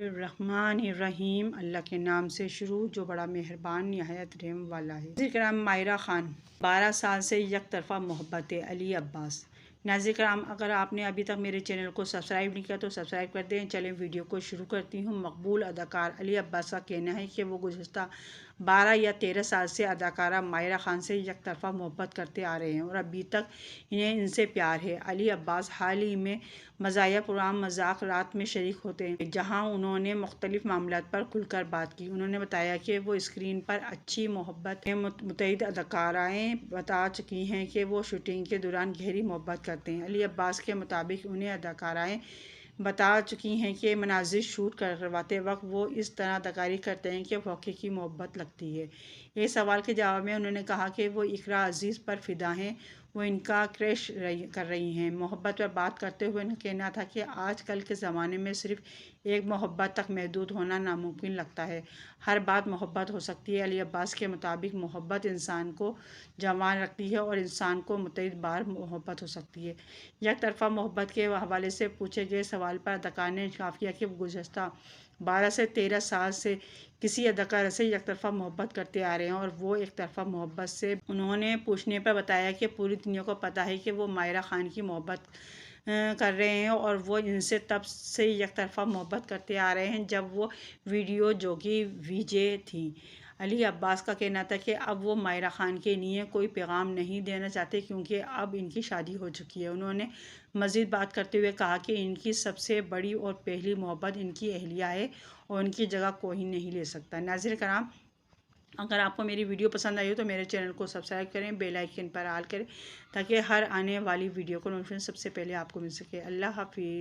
बिस्मिल्लाहिर्रहमानिर्रहीम। अल्लाह के नाम से शुरू जो बड़ा मेहरबान निहायत रहम वाला है। नाज़रीन कराम, मायरा खान 12 साल से एक तरफ़ा मोहब्बत है। अली अब्बास। नाज़रीन कराम, अगर आपने अभी तक मेरे चैनल को सब्सक्राइब नहीं किया तो सब्सक्राइब कर दें। चलें वीडियो को शुरू करती हूँ। मकबूल अदाकार अली अब्बास का कहना है कि वो गुज़श्ता 12 या 13 साल से अदाकारा मायरा खान से एक तरफ़ा मोहब्बत करते आ रहे हैं और अभी तक इनसे प्यार है। अली अब्बास हाल ही में मज़ाहिया प्रोग्राम मजाक रात में शरीक होते हैं, जहां उन्होंने मुख्तलिफ मामलात पर खुलकर बात की। उन्होंने बताया कि वो स्क्रीन पर अच्छी मोहब्बत में मुतअद्दिद अदाकाराएँ बता चुकी हैं कि वो शूटिंग के दौरान गहरी मोहब्बत करते हैं। अली अब्बास के मुताबिक उन्हें अदाकाराएँ बता चुकी हैं कि मनाज़िर शूट करवाते वक्त वो इस तरह अदाकारी करते हैं कि वो हकीकी मोहब्बत लगती है। एक सवाल के जवाब में उन्होंने कहा कि वो इकरा अज़ीज़ पर फ़िदा हैं, वो इनका क्रश कर रही हैं। मोहब्बत पर बात करते हुए उनका कहना था कि आजकल के ज़माने में सिर्फ़ एक मोहब्बत तक महदूद होना नामुमकिन लगता है। हर बात मोहब्बत हो सकती है। अली अब्बास के मुताबिक मोहब्बत इंसान को जवान रखती है और इंसान को मुतअद्दिद बार मोहब्बत हो सकती है। एक तरफ़ा मोहब्बत के हवाले से पूछे गए सवाल पर अदाकार ने इंकशाफ किया कि वो गुज़श्ता 12 से 13 साल से किसी अदाकारा से एक तरफ़ा मोहब्बत करते आ रहे हैं और वो एक तरफ़ा मोहब्बत से उन्होंने पूछने पर बताया कि पूरी दुनिया को पता है कि वो मायरा खान की मोहब्बत कर रहे हैं और वो इनसे तब से एक तरफ़ा मोहब्बत करते आ रहे हैं जब वो वीडियो जोगी वीजे थी। अली अब्बास का कहना था कि अब वो मायरा खान के लिए कोई पैगाम नहीं देना चाहते क्योंकि अब इनकी शादी हो चुकी है। उन्होंने मज़ीद बात करते हुए कहा कि इनकी सबसे बड़ी और पहली मोहब्बत इनकी अहलिया है और उनकी जगह कोई नहीं ले सकता। नाज़रीन कराम, अगर आपको मेरी वीडियो पसंद आई हो तो मेरे चैनल को सब्सक्राइब करें, बेल आइकन पर ऑल करें ताकि हर आने वाली वीडियो को नोटिफिकेशन सबसे पहले आपको मिल सके। अल्लाह हाफ़िज़।